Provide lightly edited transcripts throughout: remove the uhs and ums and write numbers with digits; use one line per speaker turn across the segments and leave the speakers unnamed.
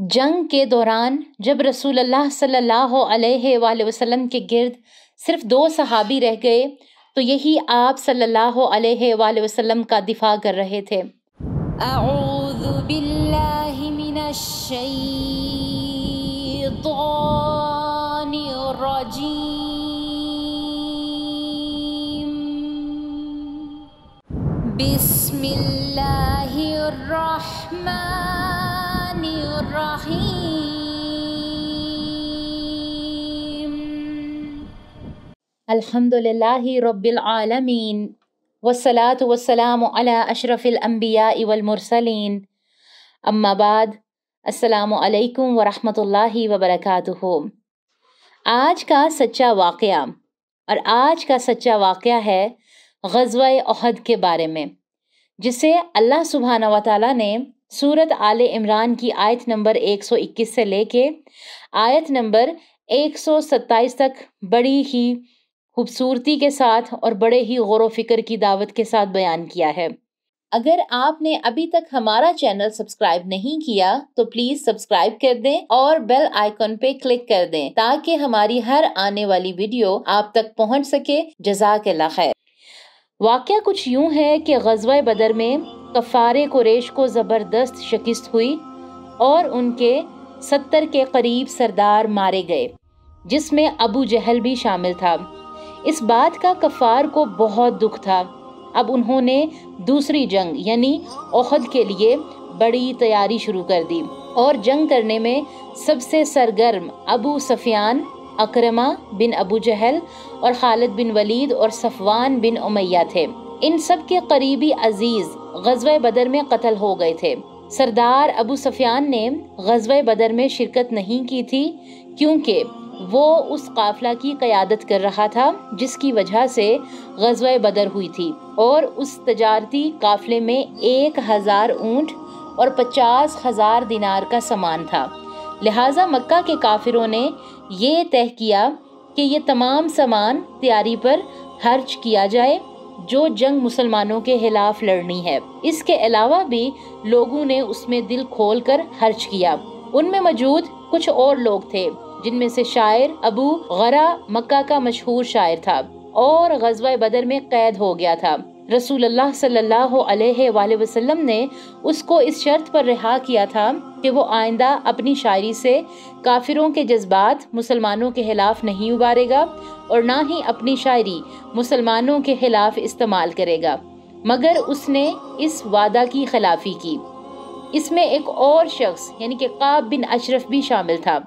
جنگ کے دوران جب رسول اللہ صلی اللہ علیہ وآلہ وسلم کے گرد صرف 2 صحابی رہ گئے تو یہی آپ صلی اللہ علیہ وآلہ وسلم کا دفاع کر رہے تھے۔
اعوذ باللہ من الشیطان الرجیم، بسم اللہ الرحمن الرحیم،
الحمدللہ رب العالمین، والصلاة والسلام علی اشرف الانبیاء والمرسلین، اما بعد، السلام علیکم ورحمۃ اللہ وبرکاتہ۔ آج کا سچا واقعہ ہے غزوہ احد کے بارے میں، جسے اللہ سبحانہ و تعالیٰ نے سورت آل عمران کی آیت نمبر 121 سے لے کے آیت نمبر 127 تک بڑی ہی خوبصورتی کے ساتھ اور بڑے ہی غور و فکر کی دعوت کے ساتھ بیان کیا ہے۔ اگر آپ نے ابھی تک ہمارا چینل سبسکرائب نہیں کیا تو پلیز سبسکرائب کر دیں اور بیل آئیکن پہ کلک کر دیں تاکہ ہماری ہر آنے والی ویڈیو آپ تک پہنچ سکے۔ جزاک اللہ خیر۔ واقعہ کچھ یوں ہے کہ غزوہ بدر میں کفار قریش کو زبردست شکست ہوئی اور ان کے 70 کے قریب سردار مارے گئے، جس میں ابو جہل بھی شامل تھا۔ اس بات کا کفار کو بہت دکھ تھا۔ اب انہوں نے دوسری جنگ یعنی احد کے لیے بڑی تیاری شروع کر دی اور جنگ کرنے میں سب سے سرگرم ابو سفیان، اکرمہ بن ابو جہل اور خالد بن ولید اور صفوان بن امیہ تھے۔ ان سب کے قریبی عزیز غزوہ بدر میں قتل ہو گئے تھے۔ سردار ابو سفیان نے غزوہ بدر میں شرکت نہیں کی تھی کیونکہ وہ اس قافلہ کی قیادت کر رہا تھا جس کی وجہ سے غزوہ بدر ہوئی تھی، اور اس تجارتی قافلے میں 1000 اونٹ اور 50,000 دینار کا سامان تھا۔ لہٰذا مکہ کے کافروں نے یہ طے کیا کہ یہ تمام سامان تیاری پر خرچ کیا جائے جو جنگ مسلمانوں کے خلاف لڑنی ہے۔ اس کے علاوہ بھی لوگوں نے اس میں دل کھول کر خرچ کیا۔ ان میں موجود کچھ اور لوگ تھے جن میں سے شاعر ابو غرہ مکہ کا مشہور شاعر تھا اور غزوہ بدر میں قید ہو گیا تھا۔ رسول اللہ صلی اللہ علیہ وآلہ وسلم نے اس کو اس شرط پر رہا کیا تھا کہ وہ آئندہ اپنی شاعری سے کافروں کے جذبات مسلمانوں کے خلاف نہیں ابارے گا اور نہ ہی اپنی شاعری مسلمانوں کے خلاف استعمال کرے گا، مگر اس نے اس وعدہ کی خلافی کی۔ اس میں ایک اور شخص یعنی کہ کعب بن اشرف بھی شامل تھا۔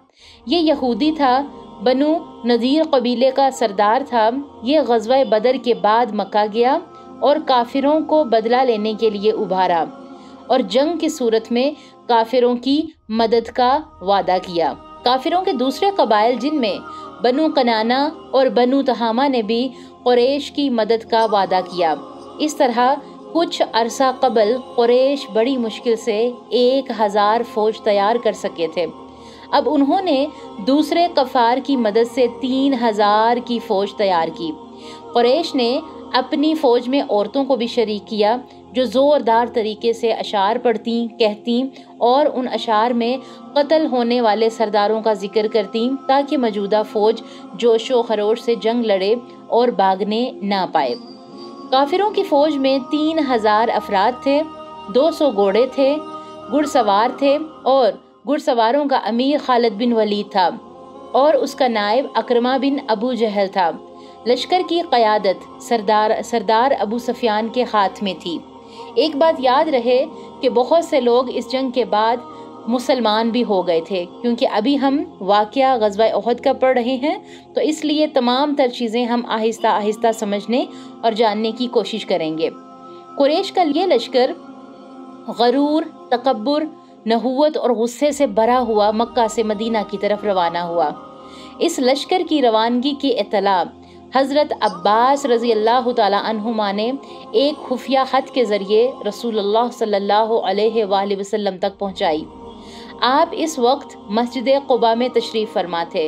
یہ یہودی تھا، بنو نذیر قبیلے کا سردار تھا۔ یہ غزوہ بدر کے بعد مکہ گیا اور کافروں کو بدلہ لینے کے لیے ابھارا اور جنگ کی صورت میں کافروں کی مدد کا وعدہ کیا۔ کافروں کے دوسرے قبائل جن میں بنو کنانہ اور بنو تہامہ نے بھی قریش کی مدد کا وعدہ کیا۔ اس طرح کچھ عرصہ قبل قریش بڑی مشکل سے 1000 فوج تیار کر سکے تھے۔ اب انہوں نے دوسرے کفار کی مدد سے 3000 کی فوج تیار کی۔ قریش نے اپنی فوج میں عورتوں کو بھی شریک کیا جو زوردار طریقے سے اشعار پڑھتیں، کہتیں اور ان اشعار میں قتل ہونے والے سرداروں کا ذکر کرتیں تاکہ موجودہ فوج جوش و خروش سے جنگ لڑے اور بھاگنے نہ پائے۔ کافروں کی فوج میں 3000 افراد تھے، 200 گھوڑے تھے، گھڑ سوار تھے اور گھڑ سواروں کا امیر خالد بن ولید تھا اور اس کا نائب اکرمہ بن ابو جہل تھا۔ لشکر کی قیادت سردار ابو سفیان کے ہاتھ میں تھی۔ ایک بات یاد رہے کہ بہت سے لوگ اس جنگ کے بعد مسلمان بھی ہو گئے تھے، کیونکہ ابھی ہم واقعہ غزوہ احد کا پڑھ رہے ہیں تو اس لیے تمام تر چیزیں ہم آہستہ آہستہ سمجھنے اور جاننے کی کوشش کریں گے۔ قریش کا یہ لشکر غرور، تکبر، نحوت اور غصے سے بھرا ہوا مکہ سے مدینہ کی طرف روانہ ہوا۔ اس لشکر کی روانگی کی اطلاع حضرت عباس رضی اللہ تعالی عنہما نے ایک خفیہ خط کے ذریعے رسول اللہ صلی اللہ علیہ وآلہ وسلم تک پہنچائی۔ آپ اس وقت مسجد قباء میں تشریف فرما تھے۔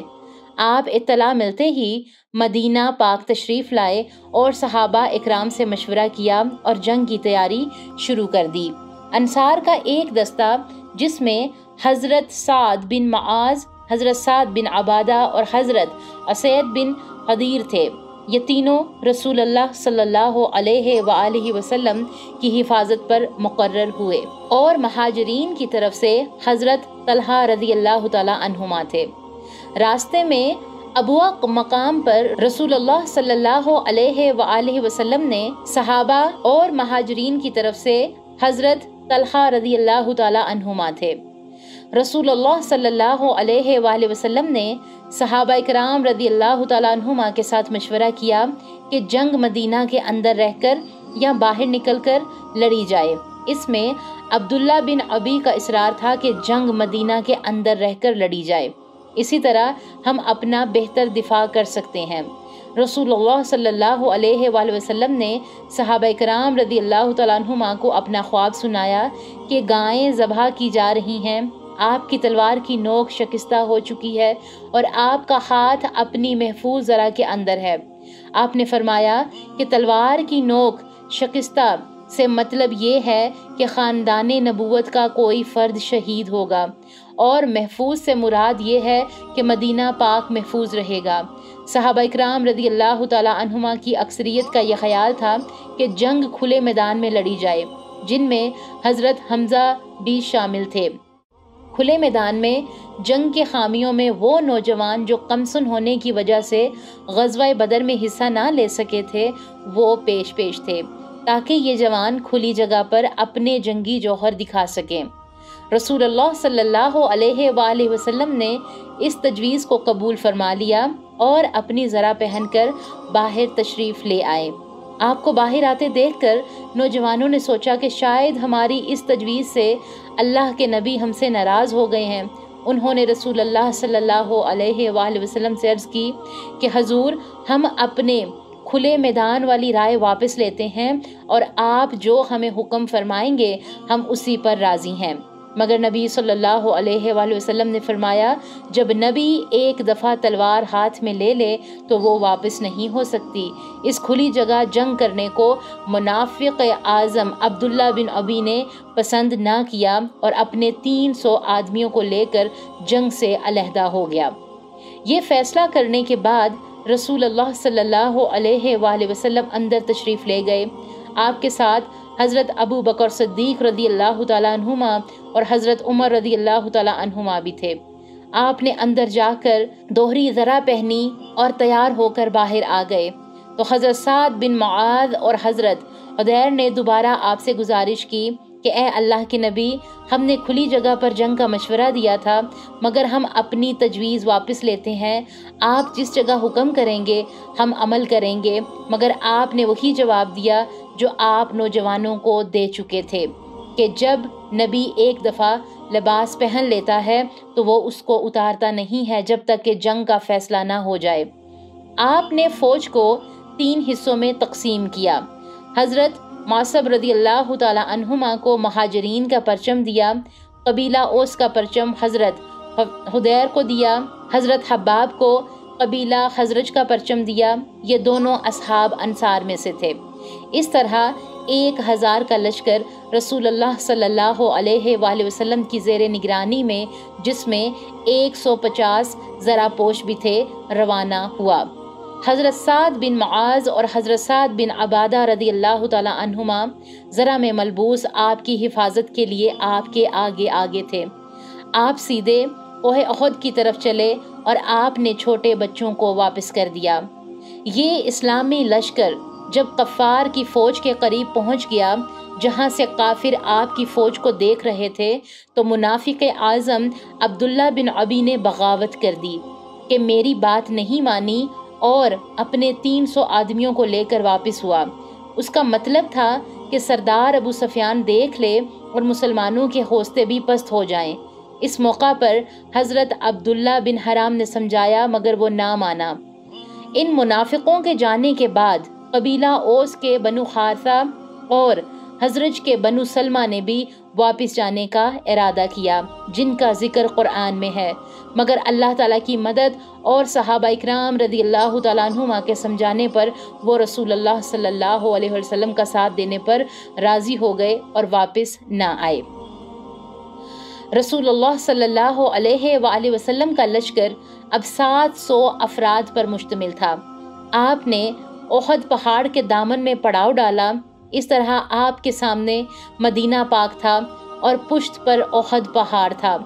آپ اطلاع ملتے ہی مدینہ پاک تشریف لائے اور صحابہ اکرام سے مشورہ کیا اور جنگ کی تیاری شروع کر دی۔ انصار کا ایک دستہ جس میں حضرت سعد بن معاذ، حضرت سعد بن عبادہ اور حضرت اسید بن حضیر تھے۔ یہ تینوں رسول اللہ صلی اللہ علیہ وآلہ وسلم کی حفاظت پر مقرر ہوئے، اور مہاجرین کی طرف سے حضرت طلحہ رضی اللہ تعالیٰ عنہما تھے۔ راستے میں ابوا مقام پر رسول اللہ صلی اللہ علیہ وآلہ وسلم نے صحابہ اور مہاجرین کی طرف سے حضرت طلحہ رضی اللہ تعالیٰ عنہما تھے۔ رسول اللہ صلی اللہ علیہ وآلہ وسلم نے صحابہ کرام رضی اللہ تعالیٰ عنہما کے ساتھ مشورہ کیا کہ جنگ مدینہ کے اندر رہ کر یا باہر نکل کر لڑی جائے۔ اس میں عبداللہ بن ابی کا اصرار تھا کہ جنگ مدینہ کے اندر رہ کر لڑی جائے، اسی طرح ہم اپنا بہتر دفاع کر سکتے ہیں۔ رسول اللہ صلی اللہ علیہ وآلہ وسلم نے صحابہ کرام رضی اللہ تعالیٰ عنہما کو اپنا خواب سنایا کہ گائیں ذبح کی جا رہی ہیں، آپ کی تلوار کی نوک شکستہ ہو چکی ہے اور آپ کا ہاتھ اپنی محفوظ ذرا کے اندر ہے۔ آپ نے فرمایا کہ تلوار کی نوک شکستہ سے مطلب یہ ہے کہ خاندان نبوت کا کوئی فرد شہید ہوگا، اور محفوظ سے مراد یہ ہے کہ مدینہ پاک محفوظ رہے گا۔ صحابہ اکرام رضی اللہ تعالیٰ عنہما کی اکثریت کا یہ خیال تھا کہ جنگ کھلے میدان میں لڑی جائے، جن میں حضرت حمزہ بھی شامل تھے۔ کھلے میدان میں جنگ کے خامیوں میں وہ نوجوان جو کمسن ہونے کی وجہ سے غزوہ بدر میں حصہ نہ لے سکے تھے، وہ پیش تھے، تاکہ یہ جوان کھلی جگہ پر اپنے جنگی جوہر دکھا سکیں۔ رسول اللہ صلی اللہ علیہ وآلہ وسلم نے اس تجویز کو قبول فرما لیا اور اپنی ذرا پہن کر باہر تشریف لے آئے۔ آپ کو باہر آتے دیکھ کر نوجوانوں نے سوچا کہ شاید ہماری اس تجویز سے اللہ کے نبی ہم سے ناراض ہو گئے ہیں۔ انہوں نے رسول اللہ صلی اللہ علیہ وآلہ وسلم سے عرض کی کہ حضور، ہم اپنے کھلے میدان والی رائے واپس لیتے ہیں، اور آپ جو ہمیں حکم فرمائیں گے ہم اسی پر راضی ہیں۔ مگر نبی صلی اللہ علیہ وآلہ وسلم نے فرمایا، جب نبی ایک دفعہ تلوار ہاتھ میں لے لے تو وہ واپس نہیں ہو سکتی۔ اس کھلی جگہ جنگ کرنے کو منافق اعظم عبداللہ بن ابی نے پسند نہ کیا اور اپنے 300 آدمیوں کو لے کر جنگ سے علیحدہ ہو گیا۔ یہ فیصلہ کرنے کے بعد رسول اللہ صلی اللہ علیہ وآلہ وسلم اندر تشریف لے گئے۔ آپ کے ساتھ حضرت ابو بکر صدیق رضی اللہ تعالیٰ عنہما اور حضرت عمر رضی اللہ تعالیٰ عنہما بھی تھے۔ آپ نے اندر جا کر دوہری ذرا پہنی اور تیار ہو کر باہر آ گئے تو حضرت سعد بن معاذ اور حضرت حدیر نے دوبارہ آپ سے گزارش کی کہ اے اللہ کے نبی، ہم نے کھلی جگہ پر جنگ کا مشورہ دیا تھا، مگر ہم اپنی تجویز واپس لیتے ہیں۔ آپ جس جگہ حکم کریں گے ہم عمل کریں گے، مگر آپ نے وہی جواب دیا جو آپ نوجوانوں کو دے چکے تھے کہ جب نبی ایک دفعہ لباس پہن لیتا ہے تو وہ اس کو اتارتا نہیں ہے جب تک کہ جنگ کا فیصلہ نہ ہو جائے۔ آپ نے فوج کو 3 حصوں میں تقسیم کیا۔ حضرت معصب رضی اللہ تعالیٰ عنہما کو مہاجرین کا پرچم دیا، قبیلہ اوس کا پرچم حضرت حدیر کو دیا، حضرت حباب کو قبیلہ خزرج کا پرچم دیا۔ یہ دونوں اصحاب انصار میں سے تھے۔ اس طرح 1000 کا لشکر رسول اللہ صلی اللہ علیہ وآلہ وسلم کی زیر نگرانی میں، جس میں 150 ذرا پوش بھی تھے، روانہ ہوا۔ حضرت سعد بن معاذ اور حضرت سعد بن عبادہ رضی اللہ تعالیٰ عنہما ذرا میں ملبوس آپ کی حفاظت کے لیے آپ کے آگے تھے۔ آپ سیدھے کوہ احد کی طرف چلے اور آپ نے چھوٹے بچوں کو واپس کر دیا۔ یہ اسلامی لشکر جب غفار کی فوج کے قریب پہنچ گیا، جہاں سے کافر آپ کی فوج کو دیکھ رہے تھے، تو منافق اعظم عبداللہ بن ابی نے بغاوت کر دی کہ میری بات نہیں مانی اور اپنے 300 آدمیوں کو لے کر واپس ہوا۔ اس کا مطلب تھا کہ سردار ابو سفیان دیکھ لے اور مسلمانوں کے حوصلے بھی پست ہو جائیں۔ اس موقع پر حضرت عبداللہ بن حرام نے سمجھایا، مگر وہ نہ مانا۔ ان منافقوں کے جانے کے بعد قبیلہ اوس کے بنو حارثہ اور حزرج کے بنو سلمہ نے بھی واپس جانے کا ارادہ کیا، جن کا ذکر قرآن میں ہے، مگر اللہ تعالیٰ کی مدد اور صحابہ اکرام رضی اللہ تعالیٰ عنہما کے سمجھانے پر وہ رسول اللہ صلی اللہ علیہ وسلم کا ساتھ دینے پر راضی ہو گئے اور واپس نہ آئے۔ رسول اللہ صلی اللہ علیہ وآلہ وسلم کا لشکر اب 700 افراد پر مشتمل تھا۔ آپ نے احد پہاڑ کے دامن میں پڑاؤ ڈالا۔ اس طرح آپ کے سامنے مدینہ پاک تھا اور پشت پر احد پہاڑ تھا۔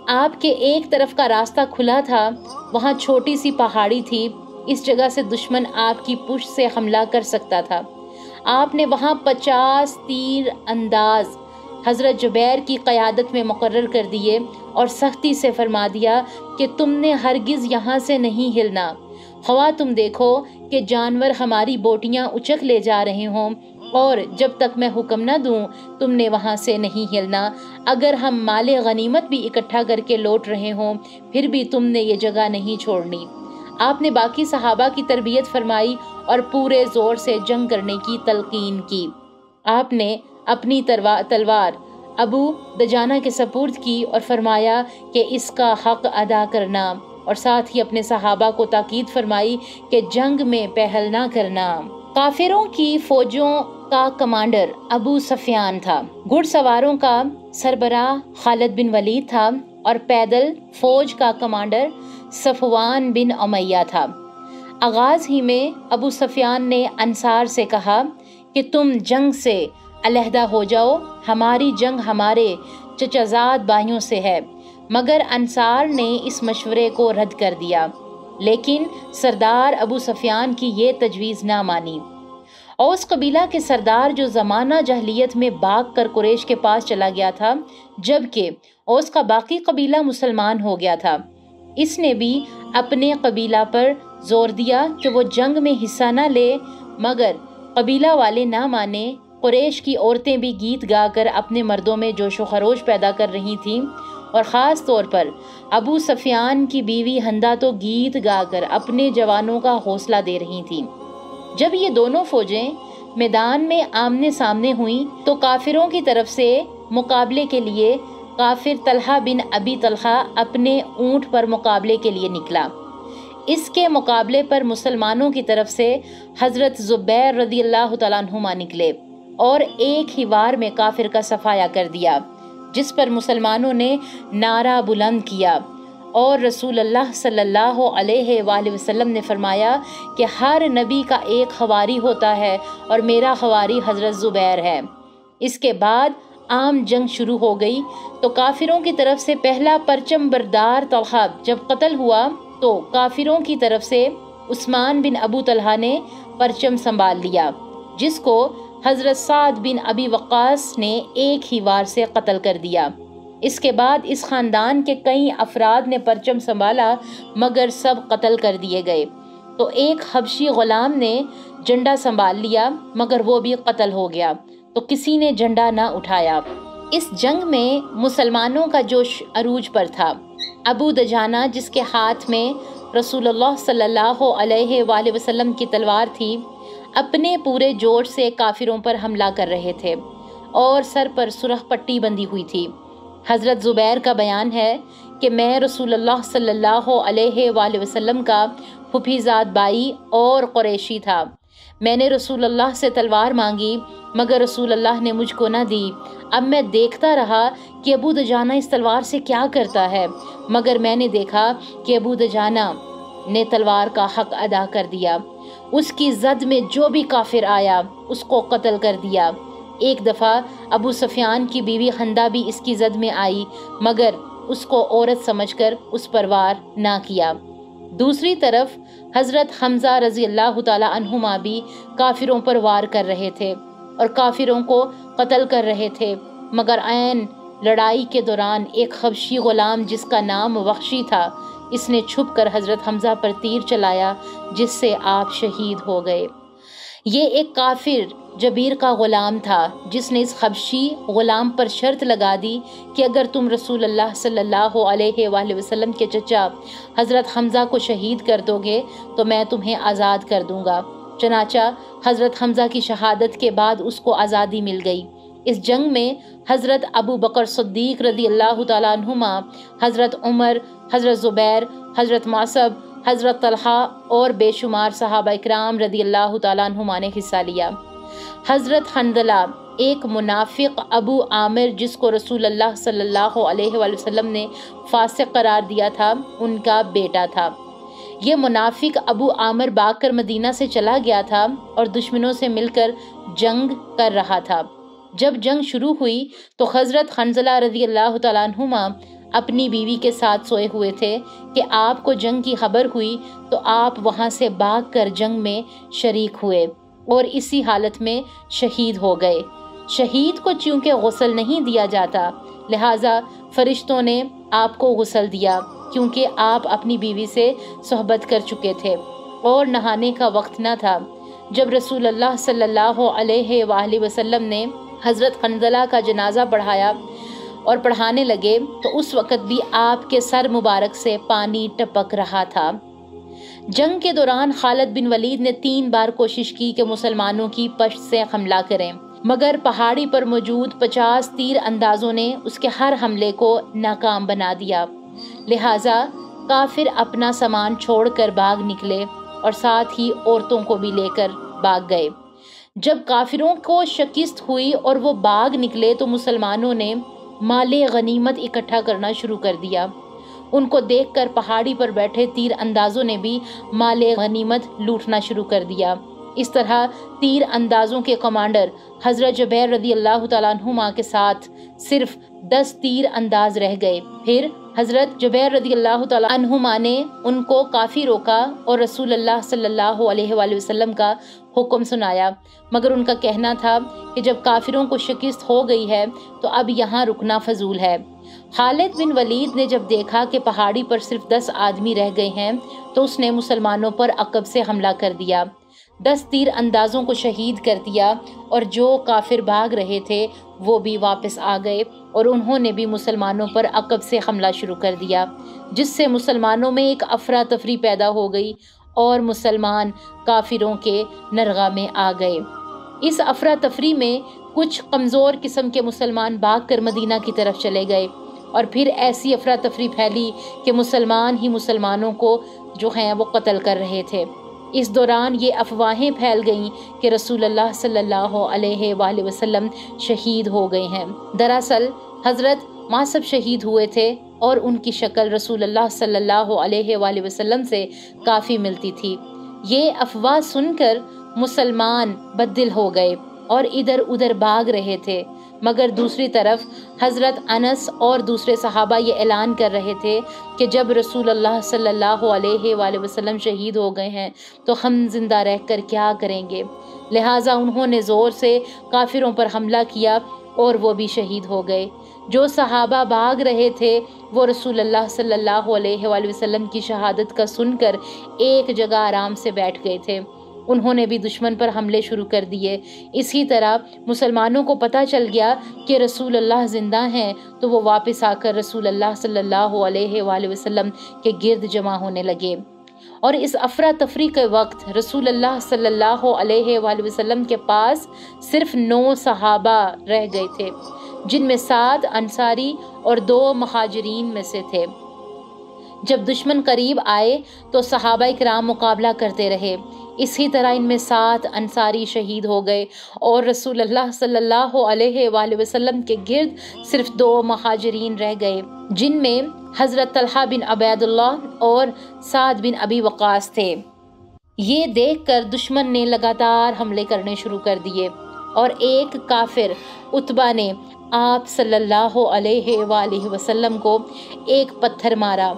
آپ کے ایک طرف کا راستہ کھلا تھا، وہاں چھوٹی سی پہاڑی تھی، اس جگہ سے دشمن آپ کی پشت سے حملہ کر سکتا تھا۔ آپ نے وہاں 50 تیر انداز حضرت جبیر کی قیادت میں مقرر کر دیے اور سختی سے فرما دیا کہ تم نے ہرگز یہاں سے نہیں ہلنا، خواہ تم دیکھو کہ جانور ہماری بوٹیاں اچک لے جا رہے ہوں، اور جب تک میں حکم نہ دوں تم نے وہاں سے نہیں ہلنا۔ اگر ہم مال غنیمت بھی اکٹھا کر کے لوٹ رہے ہوں پھر بھی تم نے یہ جگہ نہیں چھوڑنی۔ آپ نے باقی صحابہ کی تربیت فرمائی اور پورے زور سے جنگ کرنے کی تلقین کی۔ آپ نے اپنی تلوار ابو دجانہ کے سپرد کی اور فرمایا کہ اس کا حق ادا کرنا، اور ساتھ ہی اپنے صحابہ کو تاکید فرمائی کہ جنگ میں پہل نہ کرنا۔ کافروں کی فوجوں کا کمانڈر ابو سفیان تھا، گھڑ سواروں کا سربراہ خالد بن ولید تھا، اور پیدل فوج کا کمانڈر صفوان بن امیہ تھا۔ آغاز ہی میں ابو سفیان نے انصار سے کہا کہ تم جنگ سے علیحدہ ہو جاؤ، ہماری جنگ ہمارے چچازاد بھائیوں سے ہے، مگر انصار نے اس مشورے کو رد کر دیا، لیکن سردار ابو سفیان کی یہ تجویز نہ مانی۔ اوس قبیلہ کے سردار جو زمانہ جاہلیت میں بھاگ کر قریش کے پاس چلا گیا تھا، جبکہ اوس کا باقی قبیلہ مسلمان ہو گیا تھا، اس نے بھی اپنے قبیلہ پر زور دیا کہ وہ جنگ میں حصہ نہ لے، مگر قبیلہ والے نہ مانے۔ قریش کی عورتیں بھی گیت گا کر اپنے مردوں میں جوش و خروش پیدا کر رہی تھیں، اور خاص طور پر ابو سفیان کی بیوی ہندا تو گیت گا کر اپنے جوانوں کا حوصلہ دے رہی تھیں۔ جب یہ دونوں فوجیں میدان میں آمنے سامنے ہوئیں تو کافروں کی طرف سے مقابلے کے لیے کافر طلحہ بن ابی طلحہ اپنے اونٹ پر مقابلے کے لیے نکلا۔ اس کے مقابلے پر مسلمانوں کی طرف سے حضرت زبیر رضی اللہ تعالیٰ عنہما نکلے اور ایک ہی وار میں کافر کا صفایا کر دیا، جس پر مسلمانوں نے نعرہ بلند کیا، اور رسول اللہ صلی اللہ علیہ وآلہ وسلم نے فرمایا کہ ہر نبی کا ایک خواری ہوتا ہے اور میرا خواری حضرت زبیر ہے۔ اس کے بعد عام جنگ شروع ہو گئی تو کافروں کی طرف سے پہلا پرچم بردار طلحہ جب قتل ہوا تو کافروں کی طرف سے عثمان بن ابو طلحہ نے پرچم سنبھال لیا، جس کو حضرت سعد بن ابی وقاص نے ایک ہی وار سے قتل کر دیا۔ اس کے بعد اس خاندان کے کئی افراد نے پرچم سنبھالا مگر سب قتل کر دیے گئے۔ تو ایک حبشی غلام نے جھنڈا سنبھال لیا مگر وہ بھی قتل ہو گیا، تو کسی نے جھنڈا نہ اٹھایا۔ اس جنگ میں مسلمانوں کا جوش عروج پر تھا۔ ابو دجانہ جس کے ہاتھ میں رسول اللہ صلی اللہ علیہ وآلہ وسلم کی تلوار تھی، اپنے پورے جوش سے کافروں پر حملہ کر رہے تھے اور سر پر سرخ پٹی بندھی ہوئی تھی۔ حضرت زبیر کا بیان ہے کہ میں رسول اللہ صلی اللہ علیہ وآلہ وسلم کا پھوپھیزاد بھائی اور قریشی تھا۔ میں نے رسول اللہ سے تلوار مانگی مگر رسول اللہ نے مجھ کو نہ دی۔ اب میں دیکھتا رہا کہ ابو دجانہ اس تلوار سے کیا کرتا ہے، مگر میں نے دیکھا کہ ابو دجانہ نے تلوار کا حق ادا کر دیا۔ اس کی زد میں جو بھی کافر آیا اس کو قتل کر دیا۔ ایک دفعہ ابو سفیان کی بیوی ہندا بھی اس کی زد میں آئی مگر اس کو عورت سمجھ کر اس پر وار نہ کیا۔ دوسری طرف حضرت حمزہ رضی اللہ تعالی عنہما بھی کافروں پر وار کر رہے تھے اور کافروں کو قتل کر رہے تھے، مگر عین لڑائی کے دوران ایک حبشی غلام جس کا نام وحشی تھا، اس نے چھپ کر حضرت حمزہ پر تیر چلایا جس سے آپ شہید ہو گئے۔ یہ ایک کافر جبیر کا غلام تھا جس نے اس حبشی غلام پر شرط لگا دی کہ اگر تم رسول اللہ صلی اللہ علیہ وآلہ وسلم کے چچا حضرت حمزہ کو شہید کر دو گے تو میں تمہیں آزاد کر دوں گا۔ چنانچہ حضرت حمزہ کی شہادت کے بعد اس کو آزادی مل گئی۔ اس جنگ میں حضرت ابو بکر صدیق رضی اللہ تعالیٰ عنہما، حضرت عمر، حضرت زبیر، حضرت معصب، حضرت طلحہ اور بے شمار صحابہ اکرام رضی اللہ تعالیٰ عنہما نے حصہ لیا۔ حضرت حنظلہ ایک منافق ابو عامر جس کو رسول اللہ صلی اللہ علیہ وآلہ وسلم نے فاسق قرار دیا تھا ان کا بیٹا تھا۔ یہ منافق ابو عامر بھاگ کر مدینہ سے چلا گیا تھا اور دشمنوں سے مل کر جنگ کر رہا تھا۔ جب جنگ شروع ہوئی تو حضرت حنظلہ رضی اللہ تعالیٰ عنہما اپنی بیوی کے ساتھ سوئے ہوئے تھے کہ آپ کو جنگ کی خبر ہوئی تو آپ وہاں سے بھاگ کر جنگ میں شریک ہوئے اور اسی حالت میں شہید ہو گئے۔ شہید کو چونکہ غسل نہیں دیا جاتا لہٰذا فرشتوں نے آپ کو غسل دیا کیونکہ آپ اپنی بیوی سے صحبت کر چکے تھے اور نہانے کا وقت نہ تھا۔ جب رسول اللہ صلی اللہ علیہ وآلہ وسلم نے حضرت حنظلہ کا جنازہ پڑھایا اور پڑھانے لگے تو اس وقت بھی آپ کے سر مبارک سے پانی ٹپک رہا تھا۔ جنگ کے دوران خالد بن ولید نے 3 بار کوشش کی کہ مسلمانوں کی پشت سے حملہ کریں مگر پہاڑی پر موجود 50 تیر اندازوں نے اس کے ہر حملے کو ناکام بنا دیا، لہٰذا کافر اپنا سامان چھوڑ کر بھاگ نکلے اور ساتھ ہی عورتوں کو بھی لے کر بھاگ گئے۔ جب کافروں کو شکست ہوئی اور وہ بھاگ نکلے تو مسلمانوں نے مال غنیمت اکٹھا کرنا شروع کر دیا۔ ان کو دیکھ کر پہاڑی پر بیٹھے تیر اندازوں نے بھی مال غنیمت لوٹنا شروع کر دیا۔ اس طرح تیر اندازوں کے کمانڈر حضرت جبیر رضی اللہ تعالیٰ عنہما کے ساتھ صرف 10 تیر انداز رہ گئے۔ پھر حضرت جبیر رضی اللہ تعالیٰ عنہما نے ان کو کافی روکا اور رسول اللہ صلی اللہ علیہ وآلہ وسلم کا حکم سنایا، مگر ان کا کہنا تھا کہ جب کافروں کو شکست ہو گئی ہے تو اب یہاں رکنا فضول ہے۔ خالد بن ولید نے جب دیکھا کہ پہاڑی پر صرف 10 آدمی رہ گئے ہیں تو اس نے مسلمانوں پر عقب سے حملہ کر دیا، 10 تیر اندازوں کو شہید کر دیا اور جو کافر بھاگ رہے تھے وہ بھی واپس آ گئے اور انہوں نے بھی مسلمانوں پر عقب سے حملہ شروع کر دیا، جس سے مسلمانوں میں ایک افراتفری پیدا ہو گئی اور مسلمان کافروں کے نرغہ میں آ گئے۔ اس افراتفری میں کچھ کمزور قسم کے مسلمان بھاگ کر مدینہ کی طرف چلے گئے اور پھر ایسی افراتفری پھیلی کہ مسلمان ہی مسلمانوں کو جو ہیں وہ قتل کر رہے تھے۔ اس دوران یہ افواہیں پھیل گئیں کہ رسول اللہ صلی اللہ علیہ وآلہ وسلم شہید ہو گئے ہیں۔ دراصل حضرت ماسب شہید ہوئے تھے اور ان کی شکل رسول اللہ صلی اللہ علیہ وآلہ وسلم سے کافی ملتی تھی۔ یہ افواہ سن کر مسلمان بددل ہو گئے اور ادھر ادھر بھاگ رہے تھے، مگر دوسری طرف حضرت انس اور دوسرے صحابہ یہ اعلان کر رہے تھے کہ جب رسول اللہ صلی اللہ علیہ وآلہ وسلم شہید ہو گئے ہیں تو ہم زندہ رہ کر کیا کریں گے، لہٰذا انہوں نے زور سے کافروں پر حملہ کیا اور وہ بھی شہید ہو گئے۔ جو صحابہ بھاگ رہے تھے وہ رسول اللہ صلی اللہ علیہ وآلہ وسلم کی شہادت کا سن کر ایک جگہ آرام سے بیٹھ گئے تھے۔ انہوں نے بھی دشمن پر حملے شروع کر دیے۔ اسی طرح مسلمانوں کو پتہ چل گیا کہ رسول اللہ زندہ ہیں تو وہ واپس آ کر رسول اللہ صلی اللہ علیہ وآلہ وسلم کے گرد جمع ہونے لگے، اور اس افراتفری کے وقت رسول اللہ صلی اللہ علیہ وآلہ وسلم کے پاس صرف 9 صحابہ رہ گئے تھے، جن میں 7 انصاری اور 2 مہاجرین میں سے تھے۔ جب دشمن قریب آئے تو صحابہ کرام مقابلہ کرتے رہے، اسی طرح ان میں 7 انصاری شہید ہو گئے اور رسول اللہ صلی اللہ علیہ وآلہ وسلم کے گرد صرف 2 مہاجرین رہ گئے، جن میں حضرت طلحہ بن عبید اللہ اور سعد بن ابی وقاص تھے۔ یہ دیکھ کر دشمن نے لگاتار حملے کرنے شروع کر دیے اور ایک کافر عتبہ نے آپ صلی اللہ علیہ وآلہ وسلم کو ایک پتھر مارا،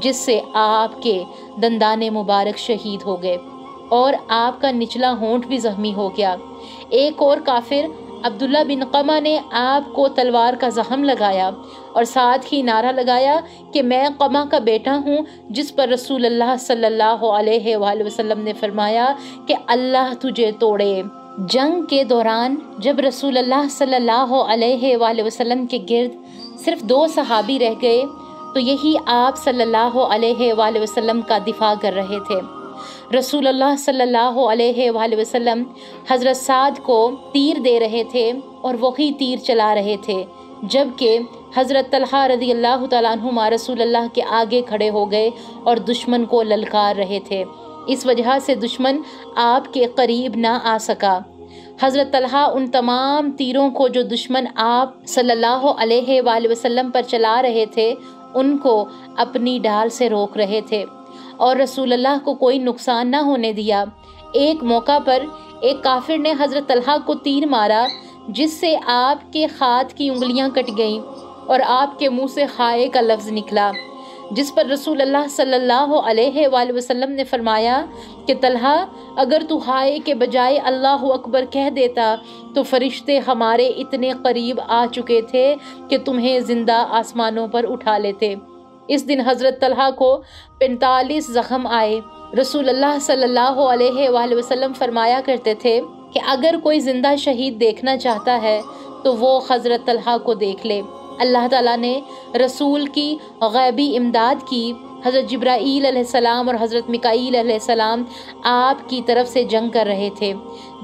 جس سے آپ کے دندان مبارک شہید ہو گئے اور آپ کا نچلا ہونٹ بھی زخمی ہو گیا۔ ایک اور کافر عبداللہ بن قمہ نے آپ کو تلوار کا زخم لگایا اور ساتھ ہی نعرہ لگایا کہ میں قمہ کا بیٹا ہوں، جس پر رسول اللہ صلی اللہ علیہ وآلہ وسلم نے فرمایا کہ اللہ تجھے توڑے۔ جنگ کے دوران جب رسول اللہ صلی اللہ علیہ وآلہ وسلم کے گرد صرف 2 صحابی رہ گئے تو یہی آپ صلی اللہ علیہ وآلہ وسلم کا دفاع کر رہے تھے۔ رسول اللہ صلی اللہ علیہ وآلہ وسلم حضرت سعد کو تیر دے رہے تھے اور وہی تیر چلا رہے تھے، جبکہ حضرت طلحہ رضی اللہ تعالیٰ عنہما رسول اللہ کے آگے کھڑے ہو گئے اور دشمن کو للکار رہے تھے۔ اس وجہ سے دشمن آپ کے قریب نہ آ سکا۔ حضرت طلحہ ان تمام تیروں کو جو دشمن آپ صلی اللہ علیہ وآلہ وسلم پر چلا رہے تھے ان کو اپنی ڈال سے روک رہے تھے اور رسول اللہ کو کوئی نقصان نہ ہونے دیا۔ ایک موقع پر ایک کافر نے حضرت طلحہ کو تیر مارا جس سے آپ کے ہاتھ کی انگلیاں کٹ گئیں اور آپ کے منہ سے ہائے کا لفظ نکلا، جس پر رسول اللہ صلی اللہ علیہ وآلہ وسلم نے فرمایا کہ طلحہ اگر تو ہائے کے بجائے اللہ اکبر کہہ دیتا تو فرشتے ہمارے اتنے قریب آ چکے تھے کہ تمہیں زندہ آسمانوں پر اٹھا لیتے۔ اس دن حضرت طلحہ کو 45 زخم آئے۔ رسول اللہ صلی اللہ علیہ وآلہ وسلم فرمایا کرتے تھے کہ اگر کوئی زندہ شہید دیکھنا چاہتا ہے تو وہ حضرت طلحہ کو دیکھ لے۔ اللہ تعالیٰ نے رسول کی غیبی امداد کی۔ حضرت جبرائیل علیہ السلام اور حضرت میکائیل علیہ السلام آپ کی طرف سے جنگ کر رہے تھے۔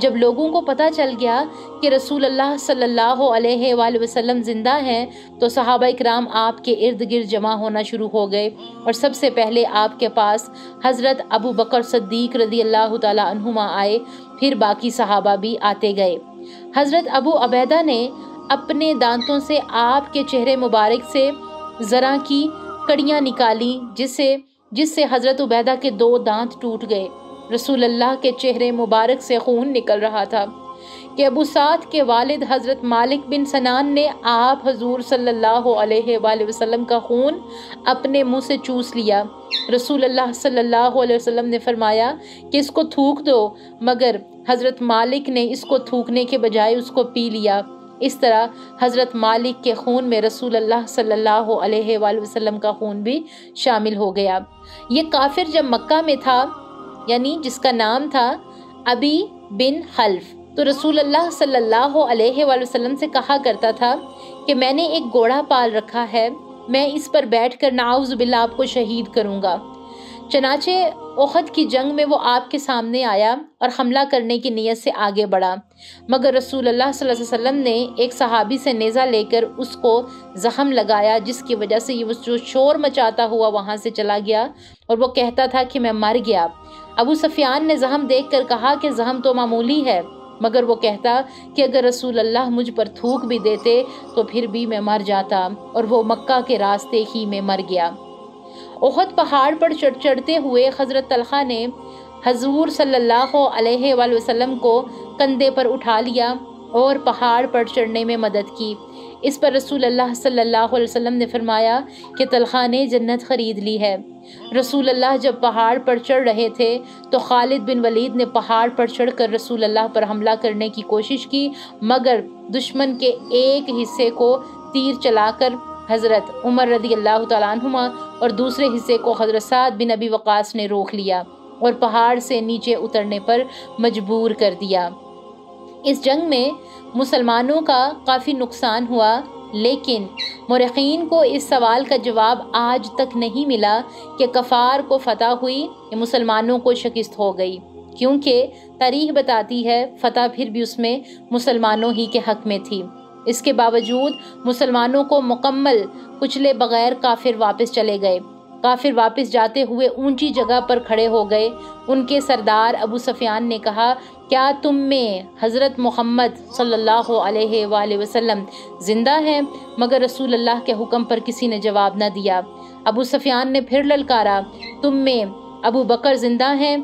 جب لوگوں کو پتہ چل گیا کہ رسول اللہ صلی اللہ علیہ وآلہ وسلم زندہ ہیں تو صحابہ اکرام آپ کے ارد گرد جمع ہونا شروع ہو گئے اور سب سے پہلے آپ کے پاس حضرت ابو بکر صدیق رضی اللہ تعالیٰ عنہما آئے، پھر باقی صحابہ بھی آتے گئے۔ حضرت ابو عبیدہ نے اپنے دانتوں سے آپ کے چہرے مبارک سے زرع کی کڑیاں نکالی جس سے حضرت عبیدہ کے 2 دانت ٹوٹ گئے۔ رسول اللہ کے چہرے مبارک سے خون نکل رہا تھا کہ ابو سعد کے والد حضرت مالک بن سنان نے آپ حضور صلی اللہ علیہ وآلہ وسلم کا خون اپنے منہ سے چوس لیا۔ رسول اللہ صلی اللہ علیہ وسلم نے فرمایا کہ اس کو تھوک دو، مگر حضرت مالک نے اس کو تھوکنے کے بجائے اس کو پی لیا۔ اس طرح حضرت مالک کے خون میں رسول اللہ صلی اللہ علیہ وآلہ وسلم کا خون بھی شامل ہو گیا۔ یہ کافر جب مکہ میں تھا، یعنی جس کا نام تھا ابی بن حلف، تو رسول اللہ صلی اللہ علیہ وآلہ وسلم سے کہا کرتا تھا کہ میں نے ایک گھوڑا پال رکھا ہے، میں اس پر بیٹھ کر نعوذ باللہ آپ کو شہید کروں گا۔ چنانچہ احد کی جنگ میں وہ آپ کے سامنے آیا اور حملہ کرنے کی نیت سے آگے بڑھا، مگر رسول اللہ صلی اللہ علیہ وسلم نے ایک صحابی سے نیزہ لے کر اس کو زخم لگایا، جس کی وجہ سے یہ جو شور مچاتا ہوا وہاں سے چلا گیا اور وہ کہتا تھا کہ میں مر گیا۔ ابو سفیان نے زخم دیکھ کر کہا کہ زخم تو معمولی ہے، مگر وہ کہتا کہ اگر رسول اللہ مجھ پر تھوک بھی دیتے تو پھر بھی میں مر جاتا، اور وہ مکہ کے راستے ہی میں مر گیا۔ احد پہاڑ پر چڑھتے ہوئے حضرت طلحہ نے حضور صلی اللہ علیہ وآلہ وسلم کو کندھے پر اٹھا لیا اور پہاڑ پر چڑھنے میں مدد کی۔ اس پر رسول اللہ صلی اللہ علیہ وسلم نے فرمایا کہ طلحہ نے جنت خرید لی ہے۔ رسول اللہ جب پہاڑ پر چڑھ رہے تھے تو خالد بن ولید نے پہاڑ پر چڑھ کر رسول اللہ پر حملہ کرنے کی کوشش کی، مگر دشمن کے ایک حصے کو تیر چلا کر حضرت عمر رضی اللہ تعالیٰ عنہما اور دوسرے حصے کو حضرت سعد بن ابی وقاص نے روک لیا اور پہاڑ سے نیچے اترنے پر مجبور کر دیا۔ اس جنگ میں مسلمانوں کا کافی نقصان ہوا، لیکن مورخین کو اس سوال کا جواب آج تک نہیں ملا کہ کفار کو فتح ہوئی یا مسلمانوں کو شکست ہو گئی، کیونکہ تاریخ بتاتی ہے فتح پھر بھی اس میں مسلمانوں ہی کے حق میں تھی۔ اس کے باوجود مسلمانوں کو مکمل کچلے بغیر کافر واپس چلے گئے۔ کافر واپس جاتے ہوئے اونچی جگہ پر کھڑے ہو گئے۔ ان کے سردار ابو سفیان نے کہا، کیا تم میں حضرت محمد صلی اللہ علیہ وآلہ وسلم زندہ ہیں؟ مگر رسول اللہ کے حکم پر کسی نے جواب نہ دیا۔ ابو سفیان نے پھر للکارا، تم میں ابو بکر زندہ ہیں؟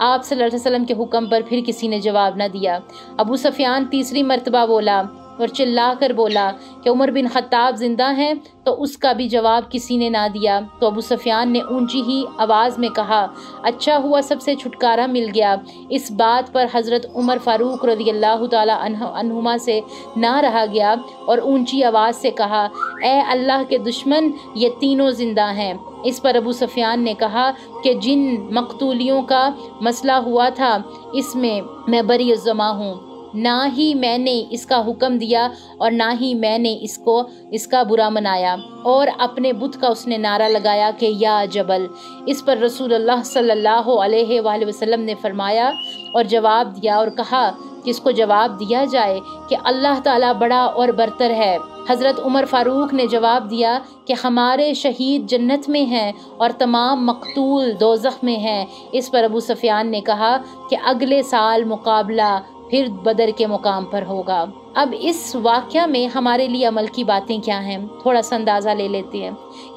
آپ صلی اللہ علیہ وسلم کے حکم پر پھر کسی نے جواب نہ دیا۔ ابو سفیان تیسری مرتبہ بولا اور چلا کر بولا کہ عمر بن خطاب زندہ ہیں، تو اس کا بھی جواب کسی نے نہ دیا۔ تو ابو سفیان نے اونچی ہی آواز میں کہا، اچھا ہوا سب سے چھٹکارا مل گیا۔ اس بات پر حضرت عمر فاروق رضی اللہ تعالیٰ عنہما سے نہ رہا گیا اور اونچی آواز سے کہا، اے اللہ کے دشمن، یہ تینوں زندہ ہیں۔ اس پر ابو سفیان نے کہا کہ جن مقتولیوں کا مسئلہ ہوا تھا اس میں بری الذمہ ہوں، نہ ہی میں نے اس کا حکم دیا اور نہ ہی میں نے اس کا برا منایا۔ اور اپنے بت کا اس نے نعرہ لگایا کہ یا جبل۔ اس پر رسول اللہ صلی اللہ علیہ وآلہ وسلم نے فرمایا اور جواب دیا اور کہا کہ اس کو جواب دیا جائے کہ اللہ تعالیٰ بڑا اور برتر ہے۔ حضرت عمر فاروق نے جواب دیا کہ ہمارے شہید جنت میں ہیں اور تمام مقتول دوزخ میں ہیں۔ اس پر ابو سفیان نے کہا کہ اگلے سال مقابلہ پھر بدر کے مقام پر ہوگا۔ اب اس واقعہ میں ہمارے لیے عمل کی باتیں کیا ہیں، تھوڑا سا اندازہ لے لیتے ہیں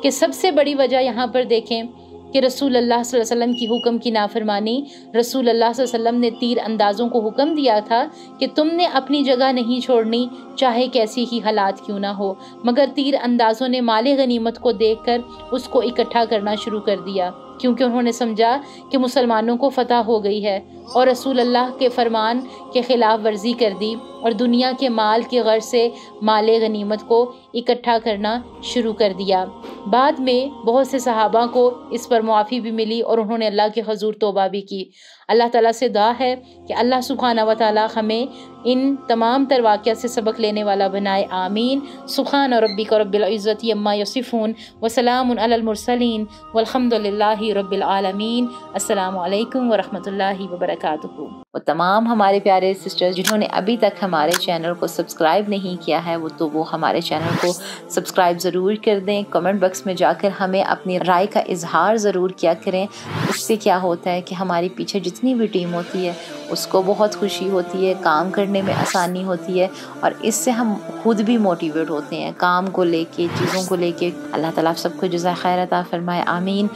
کہ سب سے بڑی وجہ یہاں پر دیکھیں کہ رسول اللہ صلی اللہ علیہ وسلم کی حکم کی نافرمانی۔ رسول اللہ صلی اللہ علیہ وسلم نے تیر اندازوں کو حکم دیا تھا کہ تم نے اپنی جگہ نہیں چھوڑنی، چاہے کیسی ہی حالات کیوں نہ ہو، مگر تیر اندازوں نے مال غنیمت کو دیکھ کر اس کو اکٹھا کرنا شروع کر دیا، کیونکہ انہوں نے سمجھا کہ مسلمانوں کو فتح ہو گئی ہے، اور رسول اللہ کے فرمان کے خلاف ورزی کر دی اور دنیا کے مال کی غرض سے مال غنیمت کو اکٹھا کرنا شروع کر دیا۔ بعد میں بہت سے صحابہ کو اس پر معافی بھی ملی اور انہوں نے اللہ کے حضور توبہ بھی کی۔ اللہ تعالیٰ سے دعا ہے کہ اللہ سبحانہ و تعالیٰ ہمیں ان تمام تر واقعات سے سبق لینے والا بنائے، آمین۔ سبحان ربک رب العزت عما یصفون وسلام علی المرسلین والحمد للہ رب العالمین۔ السلام علیکم ورحمۃ اللہ وبرکاتہ۔ اور تمام ہمارے پیارے سسٹرز جنہوں نے ابھی تک ہمارے چینل کو سبسکرائب نہیں کیا ہے وہ ہمارے چینل کو سبسکرائب ضرور کر دیں۔ کمنٹ باکس میں جا کر ہمیں اپنی رائے کا اظہار ضرور کیا کریں۔ اس سے کیا ہوتا ہے کہ ہماری پیچھے جتنی بھی ٹیم ہوتی ہے اس کو بہت خوشی ہوتی ہے، کام کرنے میں آسانی ہوتی ہے، اور اس سے ہم خود بھی موٹیویٹ ہوتے ہیں کام کو لے کے، چیزوں کو لے کے۔ اللہ تعالیٰ آپ سب کو جزائے خیر عطا فرمائے، آمین۔